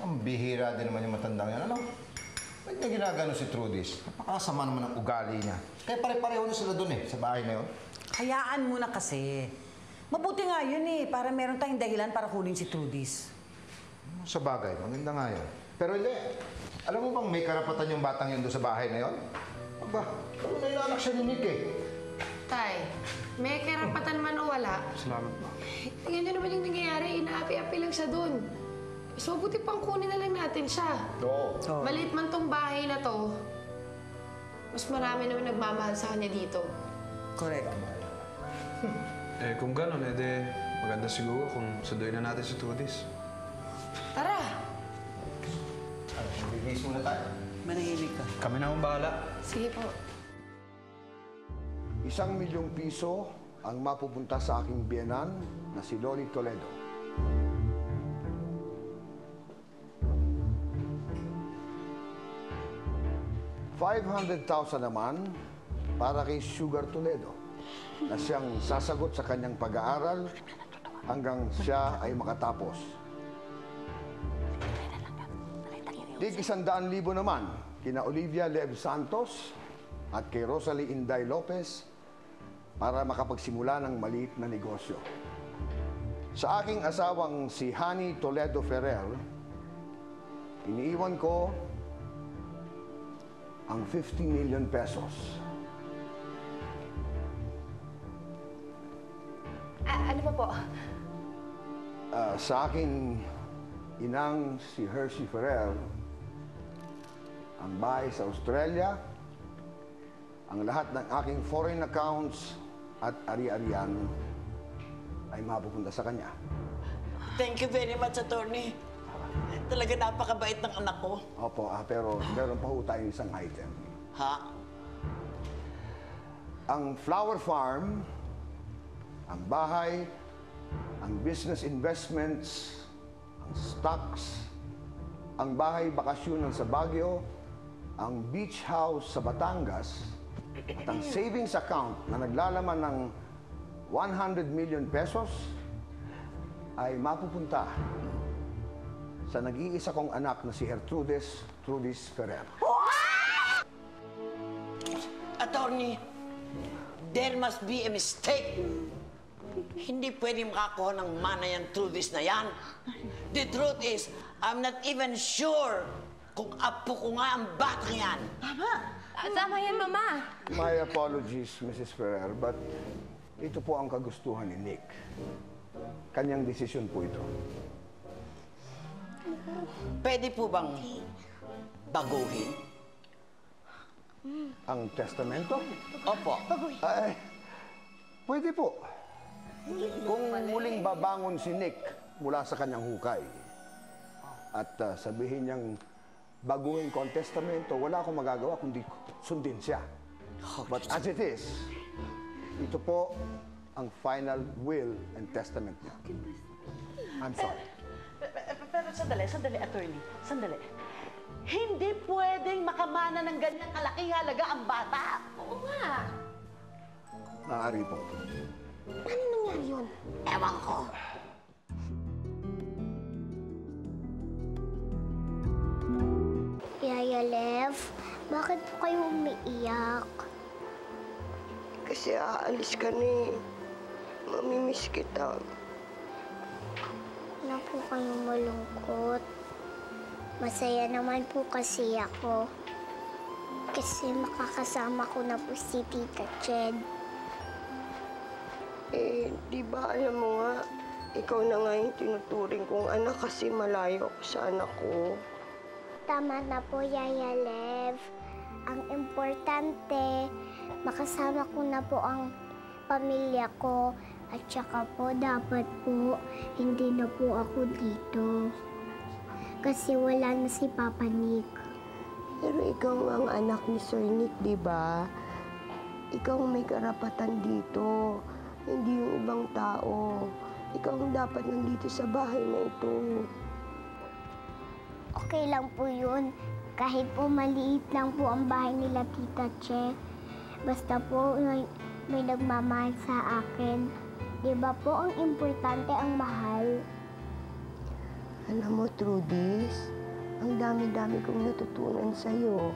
Ang bihira din naman yung matandang yan. Ano? Ba't niya ginagano si Trudis? Napakasama naman ang ugali niya. Kaya pare-pareho na sila dun sa bahay na yun. Hayaan mo na kasi. Mabuti nga yun para meron tayong dahilan para kunin si Trudis. Sa bagay, maganda nga yun. Pero hindi. Alam mo bang may karapatan yung batang yun doon sa bahay na yun? Aba, pero may anak siya ni Nick Tay, may karapatan man o wala. Salamat po. Ganyan naman yung nangyayari. Inaapi-api lang siya dun. So, buti pang kunin na lang natin siya. Oo. Maliit man tong bahay na to, mas marami naman nagmamahal sa kanya dito. Correct. Kung gano'n, maganda siguro kung sunduin na natin si Trudis. Tara! Ano, bibis muna tayo. Manahimik ka. Kami na ang bahala. Sige po. 1,000,000 piso ang mapupunta sa aking biyenan na si Loli Toledo. ₱500,000 naman para kay Sugar Toledo na siyang sasagot sa kanyang pag-aaral hanggang siya ay makatapos. Tig 100,000 naman kina Olivia Lev Santos at kay Rosalie Inday Lopez para makapagsimula ng maliit na negosyo. Sa aking asawang si Honey Toledo Ferrer, iniiwan ko ang 50 million pesos. Ano pa po? Sa aking inang si Hershey Ferrer, ang bahay sa Australia, ang lahat ng aking foreign accounts at ari-arian ay mapupunta sa kanya. Thank you very much, attorney. Talaga napakabait ng anak ko. Opo, pero meron pa ho tayong isang item. Ha? Ang flower farm, ang bahay, ang business investments, ang stocks, ang bahay bakasyonan sa Baguio, ang beach house sa Batangas, at ang savings account na naglalaman ng 100 million pesos ay mapupunta sa nag-iisa kong anak na si Trudis Ferrer. Attorney, there must be a mistake. Hindi pwede makakuha ng mana yan through this na yan. The truth is, I'm not even sure kung apo ko nga ang batang yan. Tama yan, Mama. My apologies, Mrs. Ferrer, but ito po ang kagustuhan ni Nick. Kanyang desisyon po ito. Pwede po bang baguhin? Ang testamento? Opo. Ay, pwede po. Kung muling babangon si Nick mula sa kanyang hukay at sabihin niyang baguhin ko ang testamento, wala akong magagawa kundi sundin siya. But as it is, ito po ang final will and testament niya. I'm sorry. Pero sandali, attorney. Sandali. Hindi pwedeng makamana ng ganyang kalaking halaga ang bata. Oo nga. Maaari po. Paano nangyari yun? Ewan ko. Yaya Lev, bakit po kayo umiiyak? Kasi aalis ka na eh. Mamimiss kita. Wala po kayong malungkot. Masaya naman po kasi ako. Kasi makakasama ko na po si Tita Ched. Di ba alam mo nga, ikaw na nga yung tinuturing kong anak kasi malayo ako sa anak ko. Tama na po, Yaya Lev. Ang importante, makasama ko na po ang pamilya ko. At saka po, dapat po, hindi na po ako dito. Kasi wala na si Papa Nick. Pero ikaw ang anak ni Sir Nick, di ba? Ikaw ang may karapatan dito, hindi yung ibang tao. Ikaw ang dapat nandito sa bahay na ito. Okay lang po yun. Kahit po maliit lang po ang bahay nila Tita Che. Basta po may nagmamahal sa akin. Di ba po ang importante ang mahal? Alam mo, Trudis, ang dami-dami kong natutunan sa'yo.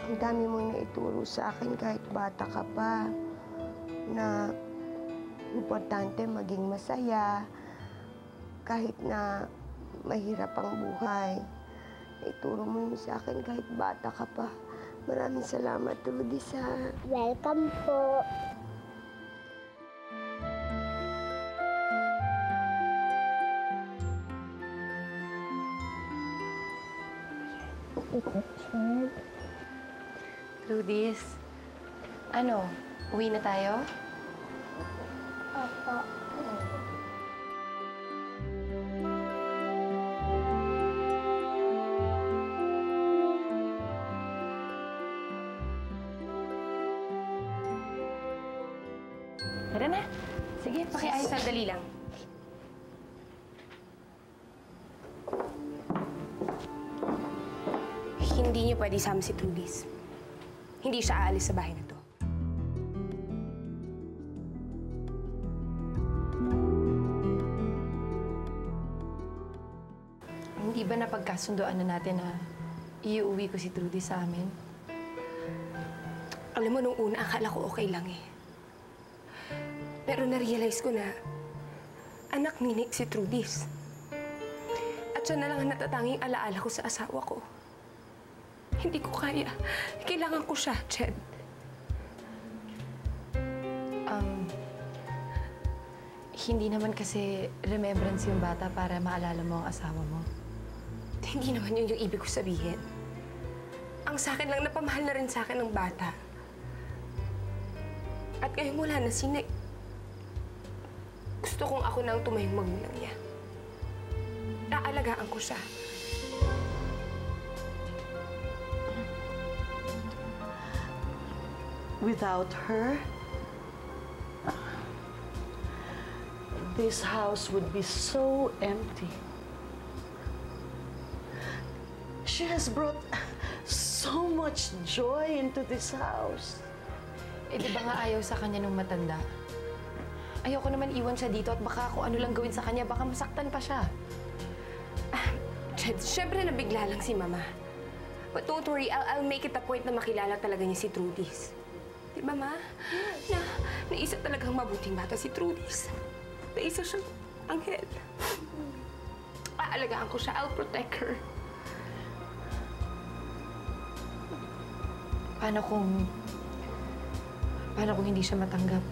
Ang dami mong naituro sa akin kahit bata ka pa. Na importante maging masaya kahit na mahirap ang buhay. Naituro mo yun sa akin kahit bata ka pa. Maraming salamat, Trudis, ha. Welcome po. Trudis, ano, uwi na tayo? Opo. Tara na. Sige, pakiayos sandali lang. Hindi niyo pwede isama si Trudis. Hindi siya aalis sa bahay na to. Hindi ba napagkasundoan na natin na iuwi ko si Trudis sa amin? Alam mo, nung una, akala ko okay lang eh. Pero na-realize ko na anak ni Nick si Trudis. At siya na lang ang natatanging alaala ko sa asawa ko. Hindi ko kaya. Kailangan ko siya, Ched. Hindi naman kasi remembrance yung bata para maalala mo ang asawa mo. Hindi naman yun yung ibig ko sabihin. Ang sa akin lang, napamahal na rin sa akin ng bata. At ngayon wala na si Nick. Gusto kong ako na ang tumayong magulang niya. Aalagaan ko siya. Without her, this house would be so empty. She has brought so much joy into this house. Eh, di ba nga ayaw sa kanya nung matanda? Ayoko naman iwan siya dito at baka kung ano lang gawin sa kanya, baka masaktan pa siya. Ched, syempre nabigla lang si Mama. But don't worry, I'll make it a point na makilala talaga niya si Trudis. Di ba, Ma? Naisa talagang mabuting bata si Trudis. Naisa siyang anghel. Aalagaan ko siya. I'll protect her. Paano kung hindi siya matanggap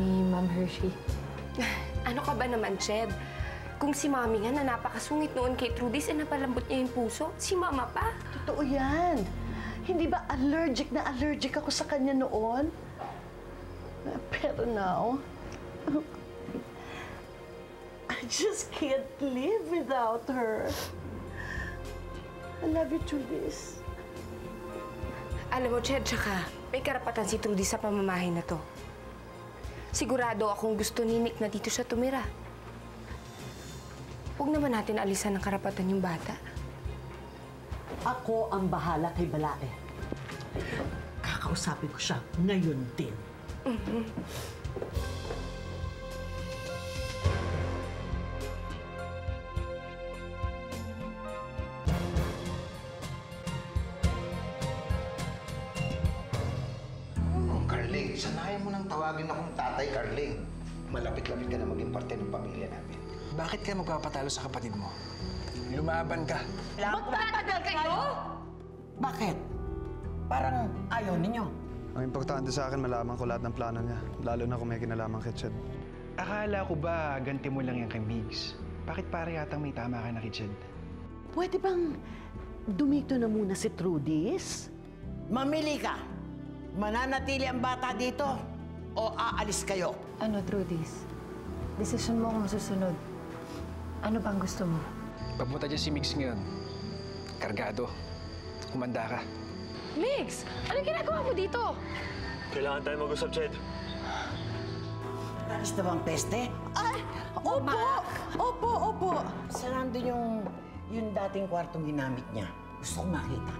ni Ma'am Hershey? Ano ka ba naman, Ched? Kung si Mami nga na napakasungit noon kay Trudis, eh napalambot niya yung puso. Si Mama pa. Totoo yan. Hindi ba allergic na allergic ako sa kanya noon? Pero now, I just can't live without her. I love you, Trudis. Alam mo, Ched, tsaka may karapatan si Trudis sa pamamahay na to. Sigurado akong gusto ni Nick na dito siya tumira. Huwag naman natin alisan ng karapatan yung bata. Ako ang bahala kay Balae. Kakausapin ko siya ngayon din. Carling, sanayin mo nang tawagin akong tatay, Carling. Malapit-lapit ka na maging parte ng pamilya namin. Bakit ka magpapatalo sa kapatid mo? Lumaban ka. Magtatagal kayo? Bakit? Parang ayaw ninyo. Ang importante sa akin, malaman ko lahat ng plano niya. Lalo na kung may kinalaman kay Ched. Akala ko ba ganti mo lang yan kay Migs? Bakit para yatang may tama ka na kay Ched? Pwede bang dumito na muna si Trudis? Mamili ka. Mananatili ang bata dito o aalis kayo? Ano, Trudis? Desisyon mo kung susunod. Ano bang gusto mo? Pagpunta dyan si Migs ngayon, kargado. Kumanda ka. Migs! Anong ginagawa mo dito? Kailangan tayo mag-usap, Ched. Alis na bang peste? Ay! Opo! Opo! Opo! Saan nandun yung dating kwartong ginamit niya? Gusto kong makita.